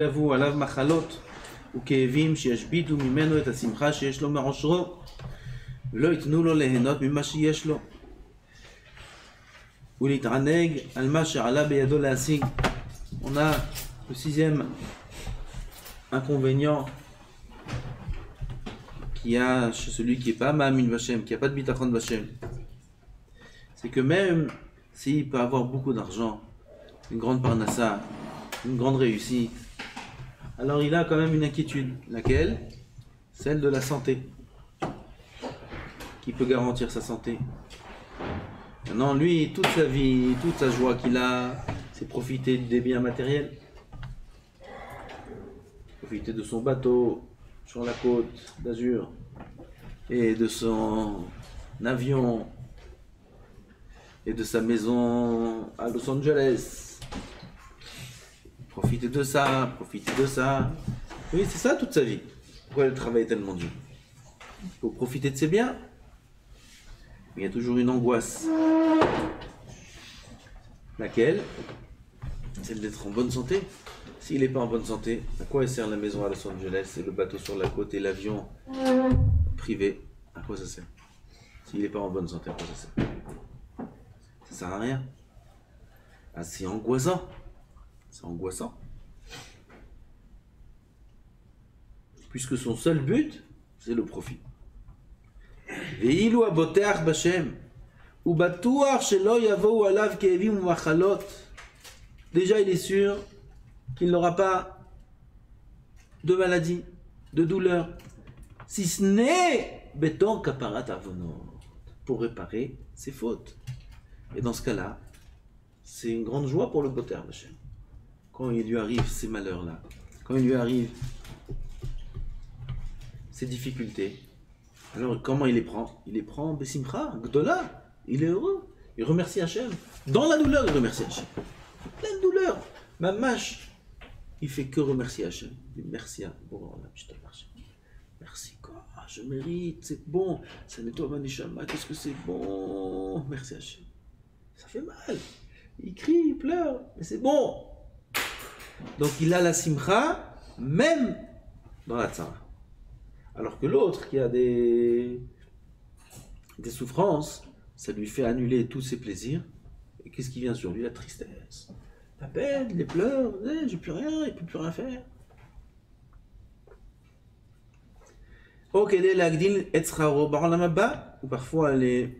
יבואו עליו מחלות וכאבים שישביתו ממנו את השמחה שיש לו מעושרו ולא ייתנו לו ליהנות ממה שיש לו ולהתענג על מה שעלה בידו להשיג. On a le sixième inconvénient qu'il y a chez celui qui n'est pas Ma'amin Vashem, qui n'a pas de Bitachon Vashem, c'est que même s'il peut avoir beaucoup d'argent, une grande parnassa, une grande réussite, alors il a quand même une inquiétude. Laquelle? Celle de la santé. Qui peut garantir sa santé? Maintenant, lui, toute sa vie, toute sa joie qu'il a, c'est profiter des biens matériels. Profiter de son bateau sur la côte d'Azur et de son avion et de sa maison à Los Angeles. Profiter de ça, profiter de ça. Oui, c'est ça toute sa vie. Pourquoi elle travaille tellement dur? Pour profiter de ses biens. Mais il y a toujours une angoisse. Laquelle? Celle d'être en bonne santé. S'il n'est pas en bonne santé, à quoi sert la maison à Los Angeles et le bateau sur la côte et l'avion privé? À quoi ça sert? S'il n'est pas en bonne santé, à quoi ça sert? Ça sert à rien. Ah, c'est angoissant. C'est angoissant. Puisque son seul but, c'est le profit. ואילו הבוטח בשם, הוא בטוח שלא יבואו עליו כאבים ומחלות. Déjà, il est sûr qu'il n'aura pas de maladie, de douleur, si ce n'est béton kaparat avonot, pour réparer ses fautes. Et dans ce cas-là, c'est une grande joie pour le boter Bashem. Quand il lui arrive ces malheurs-là, quand il lui arrive ces difficultés, alors comment il les prend? Il les prend besimcha, gdola, il est heureux, il remercie Hachem. Dans la douleur, il remercie Hachem. Plein de douleur, mamash, il fait que remercier Hachem. Il dit merci à merci quoi, je mérite, c'est bon, ça nettoie ma neshama, qu'est-ce que c'est bon, merci Hachem. Ça fait mal, il crie, il pleure, mais c'est bon. Donc il a la simcha, même dans la tzara. Alors que l'autre qui a des souffrances, ça lui fait annuler tous ses plaisirs. Et qu'est-ce qui vient sur lui? La tristesse, la peine, les pleurs, j'ai plus rien, il ne peut plus rien faire. Ou parfois les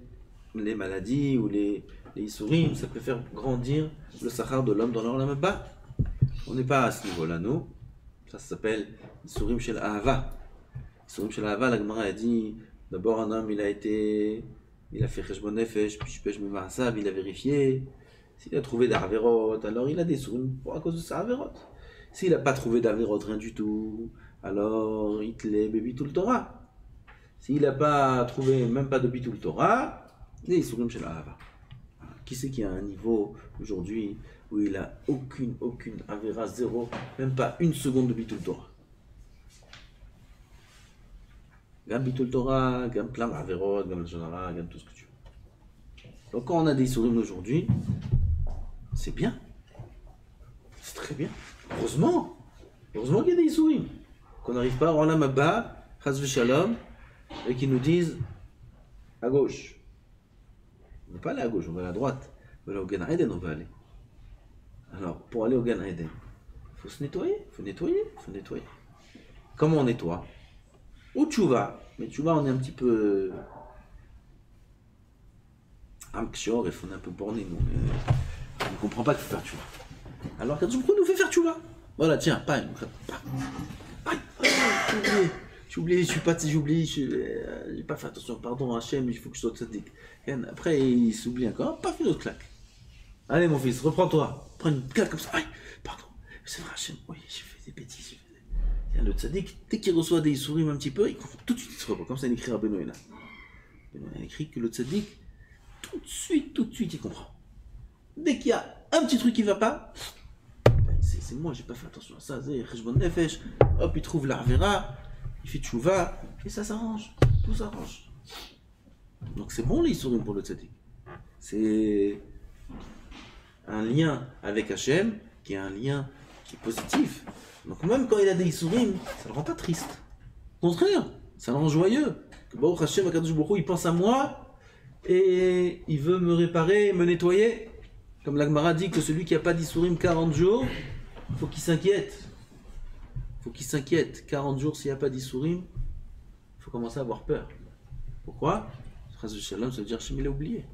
maladies ou les issourim, ça peut faire grandir le sachar de l'homme dans l'olam haba. On n'est pas à ce niveau-là, nous. Ça s'appelle issourim shel ahava. Issourim shel ahava, la Gemara a dit, d'abord un homme, il a fait cheshbon nefesh, puis shpesh mimaasav, il a vérifié. S'il a trouvé d'Averot, alors il a des issourim à cause de sa Averot. S'il n'a pas trouvé d'Averot, rien du tout, alors il te les bitul Torah. S'il n'a pas trouvé même pas de bitul Torah, il est issourim shel ahava. Qui c'est qui a un niveau aujourd'hui où il a aucune Avera, zéro, même pas une seconde de bitul Torah? Gam bitul Torah, gam plein d'Averot, gam Jonara, gam tout ce que tu veux. Donc quand on a des issourim aujourd'hui, c'est bien. C'est très bien. Heureusement qu'il y a des issourim. Qu'on n'arrive pas à olam haba, chas v'shalom, et qu'ils nous disent à gauche. On ne va pas aller à gauche, on va aller à droite. On va aller au Gan Eden, on va aller. Alors, pour aller au Gan Eden, il faut se nettoyer, il faut nettoyer. Comment on nettoie? Ou tchouva. Mais tchouva, on est un petit peu amkshor, et on est un peu borné, nous. On ne comprend pas qu'il faut faire tchouva. Alors, quand on nous fait faire tchouva, voilà, tiens, pas. J'ai pas fait attention, pardon Hachem, il faut que je sois tzaddik. Après, il s'oublie encore, paf, une autre claque. Allez mon fils, reprends-toi, prends une claque comme ça, aïe, pardon, c'est vrai Hachem, oui, j'ai fait des bêtises. Le tzaddik, dès qu'il reçoit des souris un petit peu, il comprend tout de suite, il se reprend, comme ça il écrit à Benoît. Il écrit que le tzaddik, tout de suite, il comprend. Dès qu'il y a un petit truc qui va pas, c'est moi, j'ai pas fait attention à ça, c'est cheshbon nefesh, hop, il trouve l'Avera, il fait tchouva, et ça s'arrange, tout s'arrange. Donc c'est bon les issourim pour le tzaddik. C'est un lien avec Hachem, qui est un lien qui est positif. Donc même quand il a des Issourim, ça ne le rend pas triste. Au contraire, ça le rend joyeux. Baruch Hashem, Akadosh Baruch Hu, il pense à moi et il veut me réparer, me nettoyer. Comme l'Agmara dit que celui qui n'a pas d'Issourim 40 jours, il faut qu'il s'inquiète. Il faut qu'il s'inquiète. 40 jours s'il n'y a pas d'Issourim, il faut commencer à avoir peur. Pourquoi? Chas v'shalom, ça veut dire Hachem il a oublié.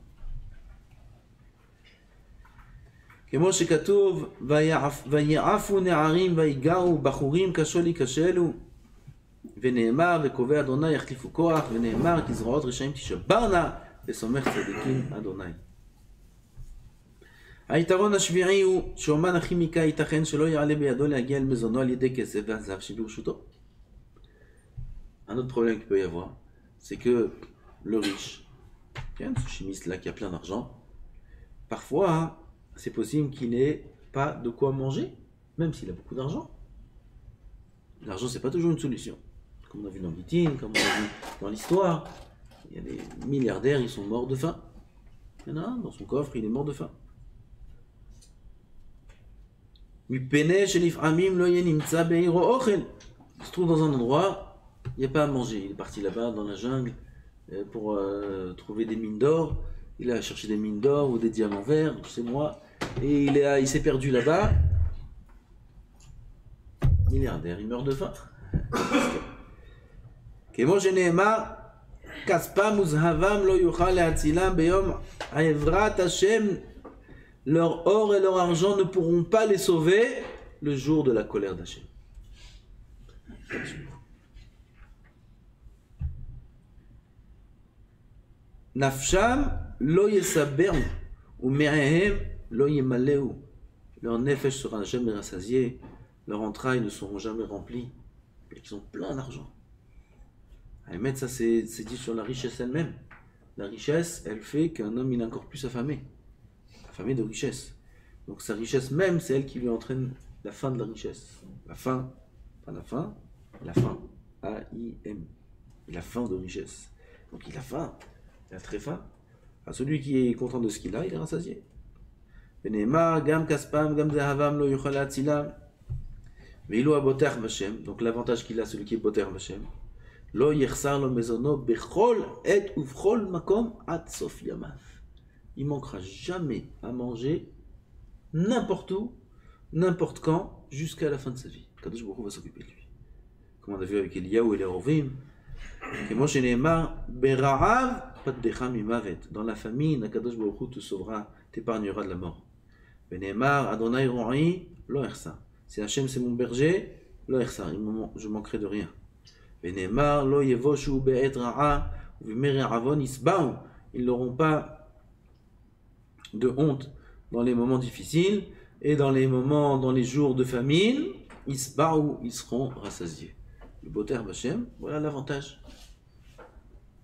כמו שכתוב, ויעפו נערים ויגעו בחורים קשו להיכשלו, ונאמר וקובע אדוני יחליפו כוח, ונאמר כי זרועות רשעים תשברנה וסומך צדיקים אדוני. היתרון השביעי הוא שאומן הכימיקה ייתכן שלא יעלה בידו להגיע אל מזונו על ידי כסף והזהב שברשותו. Un autre problème qu'il peut y avoir, c'est que le riche, ce chimiste là qui a plein d'argent, parfois c'est possible qu'il n'ait pas de quoi manger, même s'il a beaucoup d'argent. L'argent, c'est pas toujours une solution. Comme on a vu dans Bitin, comme on a vu dans l'histoire, il y a des milliardaires, ils sont morts de faim. Il y en a un, dans son coffre, il est mort de faim. Il se trouve dans un endroit, il n'y a pas à manger. Il est parti là-bas, dans la jungle, pour trouver des mines d'or. Il a cherché des mines d'or ou des diamants verts, je sais moi. Et il s'est perdu là-bas. Milliardaire, il meurt de faim. כמו שנאמר, כספם וזהבם לא יוכל להצילם ביום עברת השם, leur or et leur argent ne pourront pas les sauver le jour de la colère d'Hachem. נפשם לא יסברו ומעיהם לא ימלאו. Leur nefesh sera jamais rassasié, leurs entrailles ne seront jamais remplies, et qu'ils ont plein d'argent. Ahmed, ça c'est dit sur la richesse elle-même. La richesse, elle fait qu'un homme il est encore plus affamé de richesse. Donc sa richesse même, c'est elle qui lui entraîne la fin de la richesse. La fin, pas la fin, la fin. A-I-M. Il a faim de richesse. Donc il a faim, il a très faim. À celui qui est content de ce qu'il a, il est rassasié. Donc l'avantage qu'il a, celui qui est boter Hashem, lo yechsar lo mezono bechol et uvchol makom ad sof yamav. Il manquera jamais à manger n'importe où, n'importe quand, jusqu'à la fin de sa vie. Kadosh Baruch Hu va s'occuper de lui. Comme on a vu avec Eliyahu et les Rovim, dans la famine, Kadosh Baruch Hu te sauvera, t'épargnera de la mort. Si Hachem c'est mon berger, je manquerai de rien. Ils n'auront pas de honte dans les moments difficiles et dans les jours de famine, ils seront rassasiés. Le boter Hachem, voilà l'avantage.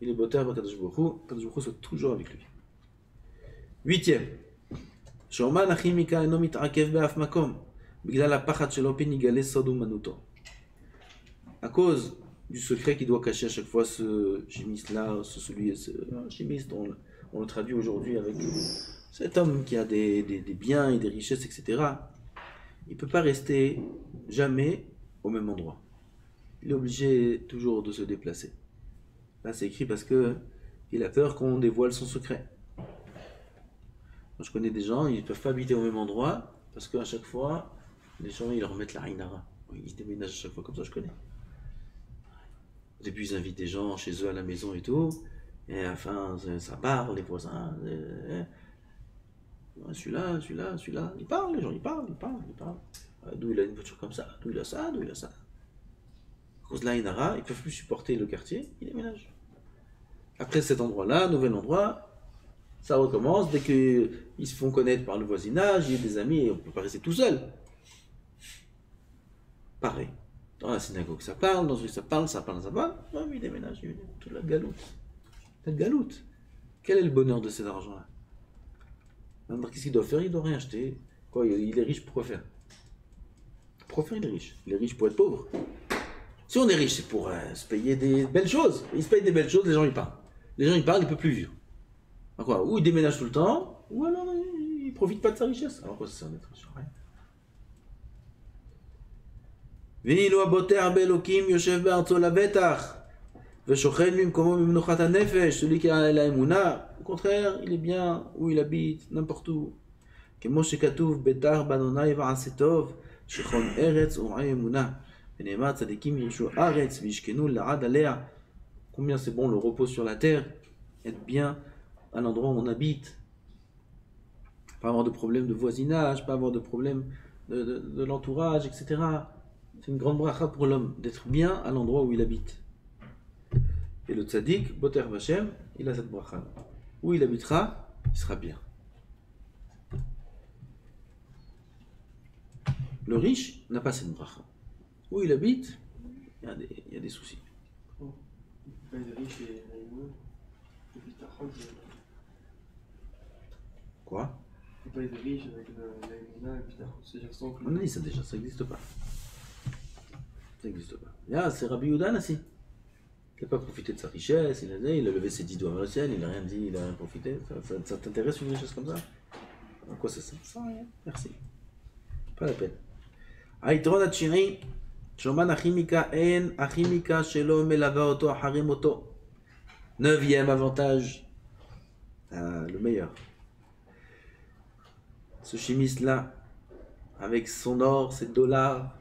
Il est boter Kadosh Baruch Hu, Kadosh Baruch Hu soit toujours avec lui. 8e. שאומן הכימיקה אינו מתעכב באף מקום, בגלל הפחד שלא פן יגלה סוד אומנותו. À cause du secret qu'il doit cacher à chaque fois ce chimiste-là, ce chimiste, on le traduit aujourd'hui avec cet homme qui a des biens et des richesses, etc. Il ne peut pas rester jamais au même endroit. Il est obligé toujours de se déplacer. Là, c'est écrit parce qu'il a peur qu'on dévoile son secret. Moi, je connais des gens, ils ne peuvent pas habiter au même endroit parce qu'à chaque fois, les gens ils leur mettent la Ainara. Ils se déménagent à chaque fois, comme ça je connais. Au début, ils invitent des gens chez eux à la maison et tout, et à la fin, ça parle, les voisins. Celui-là. Ils parlent, les gens, ils parlent. D'où il a une voiture comme ça, d'où il a ça. À cause de la Ainara, ils ne peuvent plus supporter le quartier, ils déménagent. Après cet endroit-là, nouvel endroit. Ça recommence dès qu'ils se font connaître par le voisinage, il y a des amis et on ne peut pas rester tout seul. Pareil. Dans la synagogue, ça parle, dans une ça parle. Non, mais il déménage, toute la galoute. La galoute. Quel est le bonheur de cet argent-là? Qu'est-ce qu'il doit faire? Il ne doit rien acheter. Quoi, il est riche, pourquoi faire? Pourquoi faire, il est riche? Il est riche pour être pauvre. Si on est riche, c'est pour se payer des belles choses. Il se paye des belles choses, les gens ils parlent. Les gens ils parlent, il ne peut plus vivre. Quoi, ou il déménage tout le temps, ou alors il ne profite pas de sa richesse. Alors quoi ça sert d'être riche? ואילו הבוטח באלוקים יושב בארצו לבטח ושוכן במקומו במנוחת הנפש, celui qui a la émouna, au contraire, il est bien où il habite, n'importe où. כמו שכתוב, בטח באדוני ועשה טוב, שכון ארץ ורעי אמונה. ונאמר, צדיקים ירשו ארץ וישכנו לעד עליה. Combien c'est bon le repos sur la terre, être bien à l'endroit où on habite, pas avoir de problème de voisinage, pas avoir de problème de l'entourage, etc. C'est une grande bracha pour l'homme, d'être bien à l'endroit où il habite. Et le tzaddik, Boter Vashem, il a cette bracha. Où il habitera, il sera bien. Le riche n'a pas cette bracha. Où il habite, il y a des soucis. Quoi? Il peut être riche avec l'aïmouna et puis c'est-à-dire on a dit ça déjà, ça n'existe pas. Ça n'existe pas. Là, c'est Rabbi Yehuda Nassi. Il n'a pas profité de sa richesse, il a levé ses 10 doigts vers le ciel, il n'a rien dit, il n'a rien profité. Ça t'intéresse une richesse comme ça? À quoi ça sert? Ça rien. Merci. Pas la peine. היתרון התשיעי, שאומן הכימיקה אין הכימיקה שלא מלווה אותו אחרים אותו. Neuvième avantage, le meilleur. Ce chimiste-là, avec son or, ses dollars,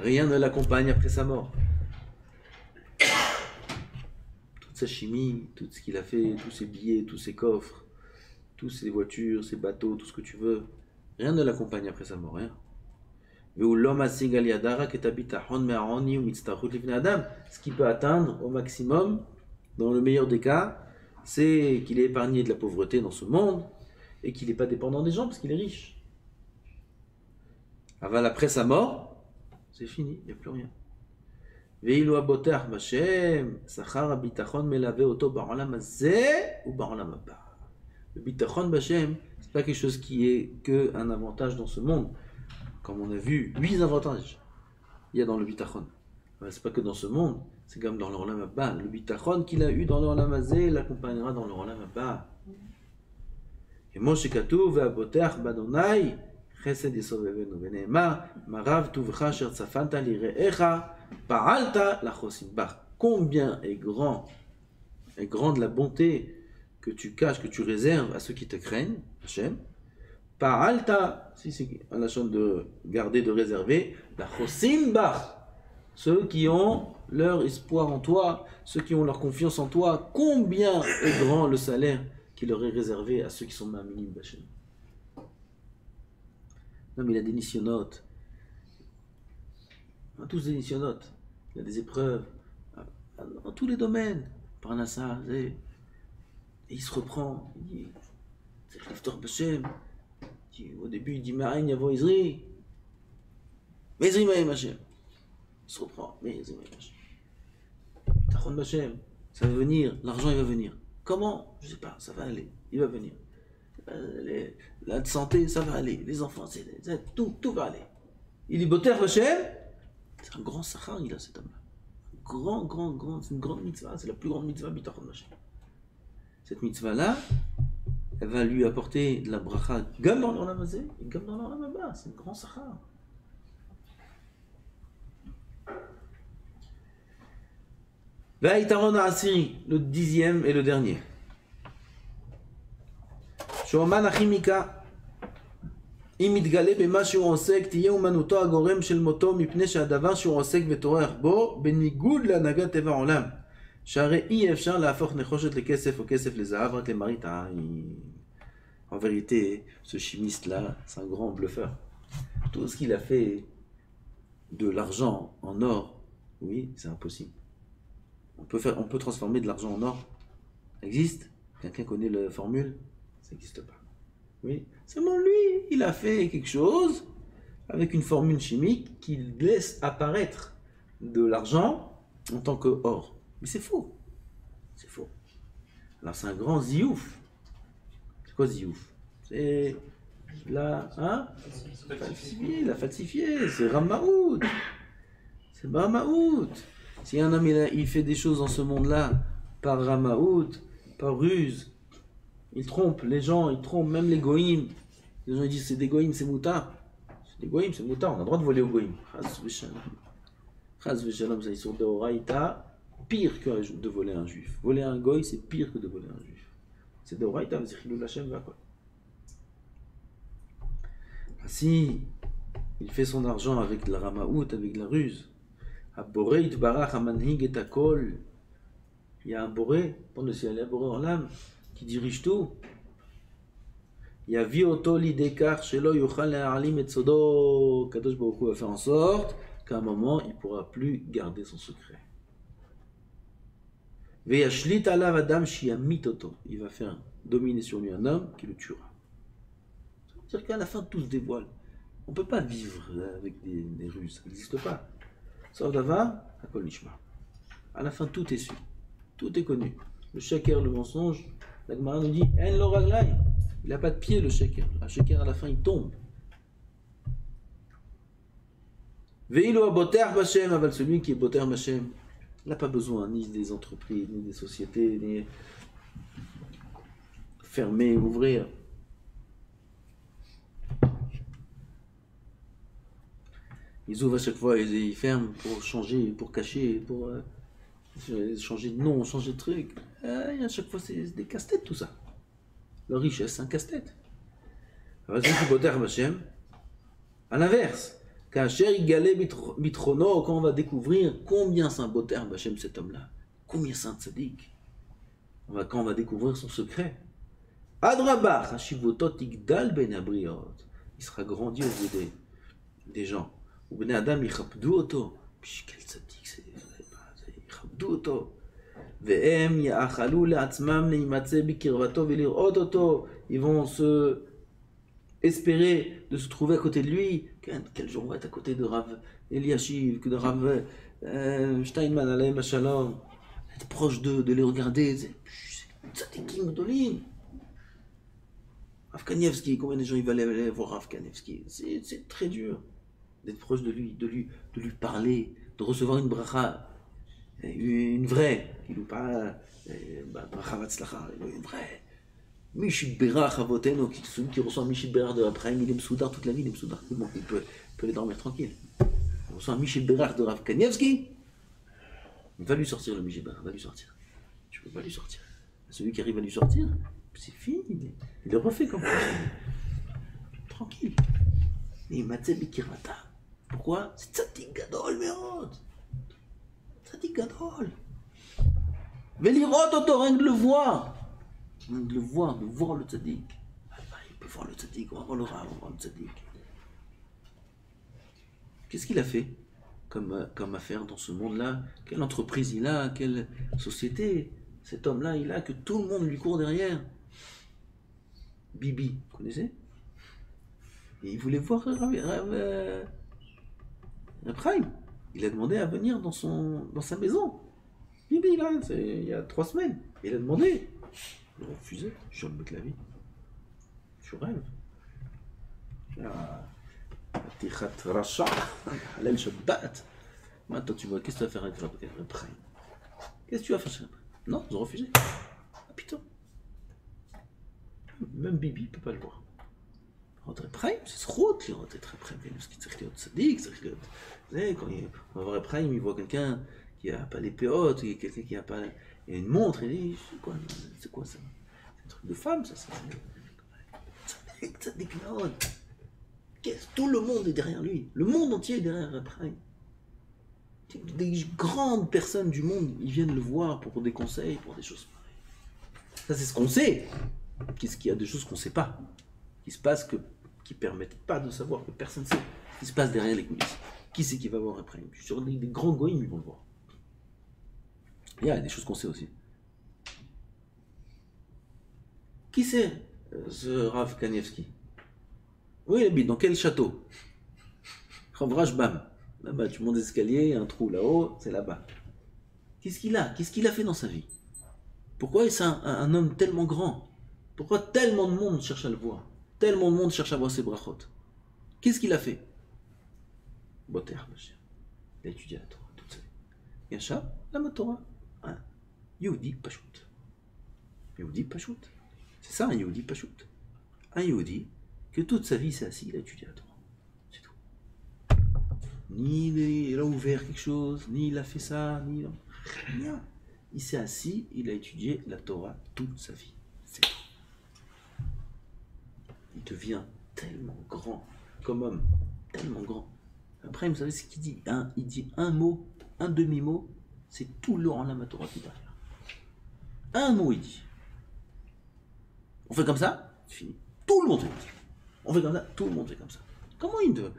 rien ne l'accompagne après sa mort. Toute sa chimie, tout ce qu'il a fait, tous ses billets, tous ses coffres, toutes ses voitures, ses bateaux, tout ce que tu veux, rien ne l'accompagne après sa mort, rien. Ce qui peut atteindre au maximum, dans le meilleur des cas, c'est qu'il est épargné de la pauvreté dans ce monde et qu'il n'est pas dépendant des gens parce qu'il est riche. Aval après sa mort, c'est fini, il n'y a plus rien. Le bitachon b'Hashem, c'est pas quelque chose qui est qu'un avantage dans ce monde. Comme on a vu, 8 avantages il y a dans le bitachon. C'est pas que dans ce monde, c'est comme dans le Olam Haba. Le bitachon qu'il a eu dans le Olam Hazé l'accompagnera dans le Olam Haba. כמו שכתוב, והבוטח באדוני חסד יסובבנו, ונאמר, מה רב טובך אשר צפנת ליראיך, פעלת לחוסים בך. Combien est grande la bonté que tu caches, que tu réserves à ceux qui te craignent, Hachem. Pa'alta, si c'est un lachon de garder, de réserver, la chosim bach, ceux qui ont leur espoir en toi, ceux qui ont leur confiance en toi, combien est grand le salaire qui leur est réservé à ceux qui sont ma'aminim b'Hashem. Non mais il a des nisyonotes, on a tous des nisyonotes, il y a des épreuves, dans tous les domaines, Parnassa, et il se reprend, il dit, c'est l'after b'Hashem. Au début, il dit Ma'ain yavo Izri. Mais Izri ma'im Hashem. Il se reprend. Mais Izri ma'im Hashem. Bitachon b'Hashem. Ça va venir. L'argent, il va venir. Comment? Je ne sais pas. Ça va aller. Il va venir. La santé, ça va aller. Les enfants, tout va aller. Il dit Boter Hashem. C'est un grand sachar, il a cet homme-là. Grand. C'est une grande mitzvah. C'est la plus grande mitzvah, Bitachon b'Hashem. Cette mitzvah-là, elle va lui apporter de la bracha, gam dans l'Olam Hazé, et gam dans l'Olam Haba. C'est un grand sachar. Va'itaron ha'asiri, le 10e et le dernier. שאומן הכימיקה, אם מתגלה במה שהוא עוסק, תהיה אומנותו הגורם של מותו, מפני שהדבר שהוא עוסק וטורח בו, בניגוד להנהגת טבע העולם. שהרי אי אפשר להפוך נחושת לכסף או כסף לזהב רק למראית עין. En vérité, ce chimiste-là, c'est un grand bluffeur. Tout ce qu'il a fait de l'argent en or, oui, c'est impossible. On peut transformer de l'argent en or. Ça existe? Quelqu'un connaît la formule? Ça n'existe pas. Oui, seulement lui, il a fait quelque chose avec une formule chimique qui laisse apparaître de l'argent en tant que or. Mais c'est faux. C'est faux. Alors c'est un grand ziouf. C'est quoi ziouf? C'est la falsifié. C'est Ramaout. C'est Ramaout. Si un homme il fait des choses dans ce monde-là par Ramaout, par ruse, il trompe les gens, il trompe même les goïms. Les gens ils disent c'est des goïms, c'est moutard. Les goïms, c'est moutards, on a le droit de voler aux goïms. Chaz v'shalom. Chaz v'shalom, c'est sur Deoraïta, pire que de voler un juif. Voler un goï, c'est pire que de voler un juif. C'est Deoraïta, c'est Chilul Hashem, va quoi. Si il fait son argent avec de la ramaout, avec de la ruse, Boré Barach Amanhig et Akol, il y a un Boré, pour le ciel, il y a un Boré en l'âme, qui dirige tout. Il y a Vioto l'idékar, Shelo Yuchal Alim et Sodo, Kadosh Baruch Hu va faire en sorte qu'à un moment, il ne pourra plus garder son secret. Veyashlit alav Adam Shiamitoto, il va faire dominer sur lui un homme qui le tuera. C'est-à-dire qu'à la fin, tout se dévoile. On ne peut pas vivre avec des ruses, ça n'existe pas. Sauf d'avoir Akol Nishma. À la fin, tout est su, tout est connu. Le shaker, le mensonge, la Gemara nous dit En lo raglai. Il n'a pas de pied, le shaker. Le shaker, à la fin, il tombe. Veilo a boter Bashem, aval celui qui est boter Bashem. Il n'a pas besoin ni des entreprises, ni des sociétés, ni fermer, ouvrir. Ils ouvrent à chaque fois, ils ferment pour changer, pour cacher, pour changer de nom, changer de truc. Et à chaque fois, c'est des casse-têtes tout ça. La richesse, c'est un casse-tête. À l'inverse, quand on va découvrir combien c'est un boter Bachem cet homme-là, combien c'est un tzaddik, quand on va découvrir son secret, Adrabach, Hashivotot Igdal Ben Abriot, il sera grandi au bout des gens. Ou Ben Adam, Yichabdou Oto. Puis quel tzaddik, c'est Yichabdou Oto. Ve'em Ya'achalou Le'atzmam Le'imatze Bikirvato Ve'lirot Oto. Ils vont se espérer de se trouver à côté de lui. Quel jour on va être à côté de Rav Eliashiv, que de Rav Steinman, Alayhim Shalom. Être proche d'eux, de les regarder. C'est tzaddikim Gdolim. Rav Kanievski, combien de gens ils vont aller voir Rav Kanievski? C'est très dur d'être proche de lui, de lui parler, de recevoir une bracha, une vraie, qui nous parle, bracha vatzlacha, une vraie. Mishit berach avoteno, celui qui reçoit un mishit berach de Abraham, il est Msoudar toute la vie, il est Msoudar. Bon, il peut aller dormir tranquille. Il reçoit un mishit berach de Rav Kanievski, il va lui sortir le mishit berach, va lui sortir. Tu peux pas lui sortir. Celui qui arrive à lui sortir, c'est fini, il le refait comme ça. Tranquille. Et Matzeh Bikirvata. Pourquoi? C'est Tzadik Gadol, Meod. Tzadik Gadol. Velirot Oto, rien de le voir. Rien de le voir, de voir le Tzadik. Il peut voir le Tzadik, on va voir le Rav, on va voir le Tzadik. Qu'est-ce qu'il a fait comme affaire dans ce monde-là? Quelle entreprise il a? Quelle société? Cet homme-là, il a que tout le monde lui court derrière. Bibi, vous connaissez? Et il voulait voir Prime. Il a demandé à venir dans sa maison. Bibi, là, il y a 3 semaines. Il a demandé. Il a refusé. Je suis sur le bout de la vie. Je rêve. Tichat Racha, Halal Shabbat. Maintenant, tu vois, qu'est-ce que tu vas faire avec Prime? Qu'est-ce que tu vas faire avec Prime? Non, ils ont refusé. Ah putain. Même Bibi ne peut pas le voir. Rentrer Prime, c'est trop de rentrer très Prime. Parce qu'il צריך להיות צדיק, צריך להיות... Quand on va voir Prime, il voit quelqu'un qui n'a pas les péotes, quelqu'un qui n'a pas une montre, il dit, c'est quoi ça? C'est un truc de femme, ça. Tzadik Meod. Tout le monde est derrière lui. Le monde entier est derrière Prime. Des grandes personnes du monde, ils viennent le voir pour des conseils, pour des choses pareilles. Ça, c'est ce qu'on sait. Qu'est-ce qu'il y a de choses qu'on ne sait pas, qui se passent, qui ne permettent pas de savoir, que personne ne sait, qui se passe derrière les coulisses. Qui c'est qui va voir après? Je suis sûr que des grands goïms, ils vont le voir. Il y a des choses qu'on sait aussi. Qui c'est ce Rav Kanievski? Oui, il habite dans quel château? Rav Rashbam. Là-bas, tu montes des escaliers, il y a un trou là-haut, c'est là-bas. Qu'est-ce qu'il a? Qu'est-ce qu'il a fait dans sa vie? Pourquoi est-ce un homme tellement grand? Pourquoi tellement de monde cherche à le voir? Tellement de monde cherche à voir ses brachot. Qu'est-ce qu'il a fait? Boter, il a étudié la Torah toute sa vie. Yachab, la Torah. Yehudi Pachout. Yehudi Pachout. C'est ça un Yehudi Pachout. Un Yehudi que toute sa vie s'est assis, il a étudié la Torah. C'est tout. Ni il a ouvert quelque chose, ni il a fait ça, ni rien. Il s'est assis, il a étudié la Torah toute sa vie. C'est tout. Il devient tellement grand comme homme, tellement grand. Après, vous savez ce qu'il dit, il dit un mot, un demi-mot, c'est tout le Olam Torah qui est derrière. Un mot, il dit. On fait comme ça, c'est fini. Tout le monde fait comme ça. On fait comme ça, tout le monde fait comme ça. Comment il veut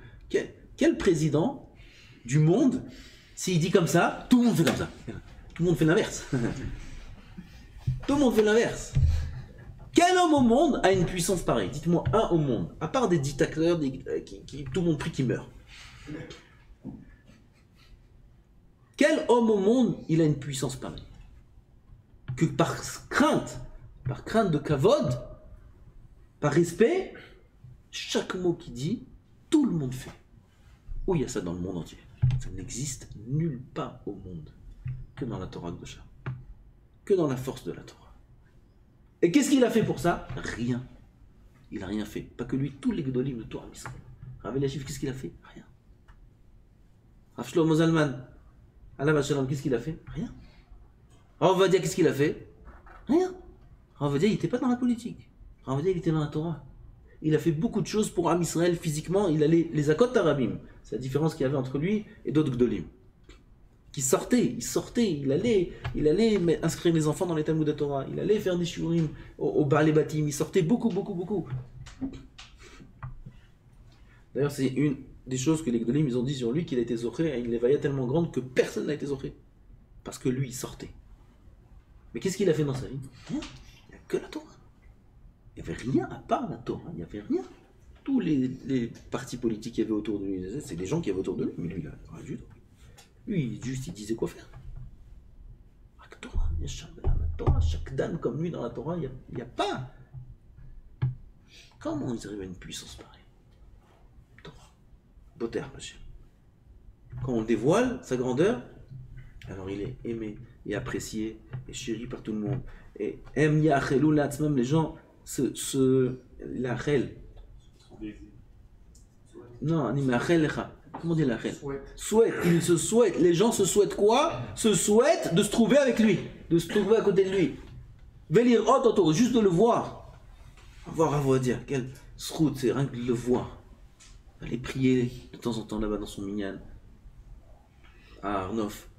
quel président du monde, s'il dit comme ça, tout le monde fait comme ça. Tout le monde fait l'inverse. Tout le monde fait l'inverse. Quel homme au monde a une puissance pareille? Dites-moi un au monde, à part des dictateurs qui tout le monde prie qui meurt. Quel homme au monde il a une puissance pareille? Que par crainte de kavod, par respect, chaque mot qu'il dit, tout le monde fait. Où il y a ça dans le monde entier? Ça n'existe nulle part au monde que dans la Torah Kedosha, que dans la force de la Torah. Et qu'est-ce qu'il a fait pour ça? Rien. Il n'a rien fait. Pas que lui, tous les Gedolim de Torah Israël. Rav Eliashiv, qu'est-ce qu'il a fait? Rien. Rav Shlomo Zalman, Alav Shalom, qu'est-ce qu'il a fait? Rien. Rav Ovadia, qu'est-ce qu'il a fait? Rien. Rav Ovadia, il n'était pas dans la politique. Rav Ovadia, il était dans la Torah. Il a fait beaucoup de choses pour Am Israël physiquement. Il allait les Akot Tarabim. C'est la différence qu'il y avait entre lui et d'autres Gdolim. Qui sortait, il allait inscrire les enfants dans les Talmud Torah. Il allait faire des shurim au Baal Batim. Il sortait beaucoup. D'ailleurs, c'est une des choses que les Gdolim ils ont dit sur lui, qu'il a été zoché à une lévaïa tellement grande que personne n'a été zoché. Parce que lui, il sortait. Mais qu'est-ce qu'il a fait dans sa vie? Rien. Il n'y a que la Torah. Il n'y avait rien à part la Torah. Il n'y avait rien. Tous les partis politiques qui avaient autour de lui, c'est des gens qui avaient autour de lui. Mais lui, il n'a rien du tout. Lui, juste, il disait quoi faire. La Torah, il y a la Torah, chaque dame comme lui dans la Torah, il n'y a pas. Comment ils arrivent à une puissance pareille? Torah. Boter, Hashem. Quand on dévoile sa grandeur, alors il est aimé et apprécié et chéri par tout le monde. Et même les gens l'achel. Non, comment dire l'achel? Souhaite. Il se souhaite. Les gens se souhaitent quoi? Se souhaitent de se trouver avec lui, de se trouver à côté de lui. Vélir auto, juste de le voir. Voir à vous dire quel srout, c'est rien que de le voir. Aller prier de temps en temps là-bas dans son minyan à Arnof.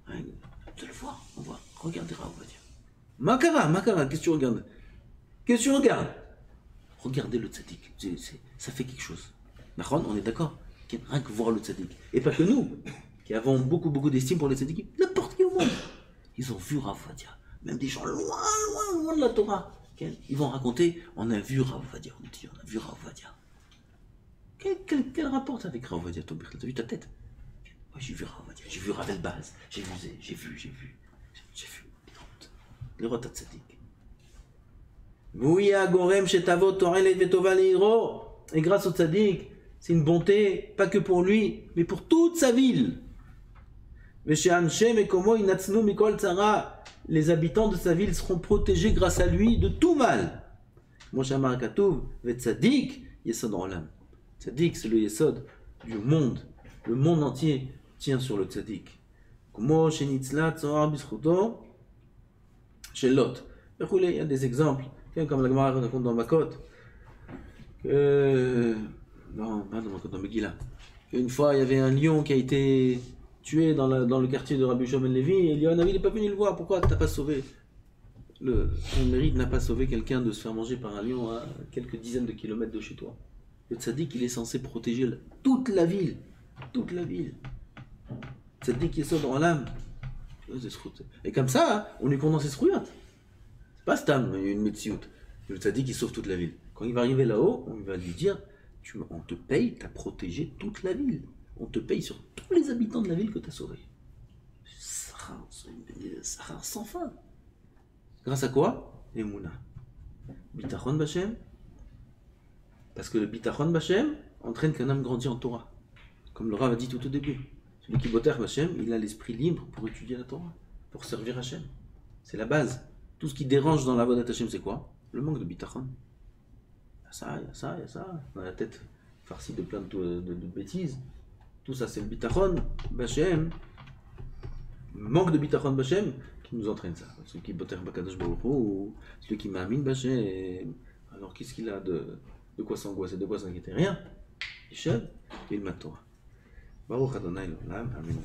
De le voir, on voit. Regardez, on va dire. Makara, qu'est-ce que tu regardes? Qu'est-ce que tu regardes? Regardez le tzaddik, ça fait quelque chose. On est d'accord? Rien que voir le tzaddik. Et pas que nous, qui avons beaucoup d'estime pour les tzaddikim, n'importe qui au monde. Ils ont vu Rav Ovadia, même des gens loin de la Torah. Ils vont raconter, on a vu Rav Ovadia, on dit, on a vu Rav Ovadia. Quel rapport avec Rav Ovadia, Tobir? T'as vu ta tête? Moi j'ai vu Rav Ovadia, j'ai vu Rav Elbaz, j'ai vu. Les rois tzaddik. Et grâce au tzaddik, c'est une bonté, pas que pour lui, mais pour toute sa ville. Les habitants de sa ville seront protégés grâce à lui de tout mal. Tzaddik, c'est le yesod du monde. Le monde entier tient sur le tzaddik. Chez Lot. Il y a des exemples, comme la Gemara raconte dans Makot, dans Megillah. Une fois, il y avait un lion qui a été tué dans le quartier de Rabbi Shimon ben Levi, et Eliyahu Hanavi n'est pas venu le voir. Pourquoi tu n'as pas sauvé? Ton mérite n'a pas sauvé quelqu'un de se faire manger par un lion à quelques dizaines de kilomètres de chez toi. Le tzaddik, il est censé protéger toute la ville. Toute la ville. Tzaddik qui est sort dans l'âme. Et comme ça, on lui condense ses rouillottes. C'est pas Stam, une médeciout. Le tzaddik qui sauve toute la ville. Quand il va arriver là-haut, on va lui dire, on te paye, tu as protégé toute la ville. On te paye sur tous les habitants de la ville que tu as sauvés. Ça sera sans fin. Grâce à quoi? Emouna. Bitachon Bachem. Parce que le Bitachon Bachem entraîne qu'un homme grandit en Torah. Comme le Rav a dit tout au début. Celui qui botter Hachem, il a l'esprit libre pour étudier la Torah, pour servir Hachem. C'est la base. Tout ce qui dérange dans la voie d'Hachem, c'est quoi? Le manque de bitachon. Il y a ça. Dans la tête farcie de plein de bêtises. Tout ça, c'est le bitachon b'Hashem, manque de bitachon b'Hashem qui nous entraîne ça. Celui qui botter b'Kadosh Baruch Hu, celui qui m'amine b'Hashem. Alors qu'est-ce qu'il a de quoi s'angoisser, de quoi s'inquiéter? Rien. Il chève et il m'a Torah. Baruch Adonai l'olam, amen.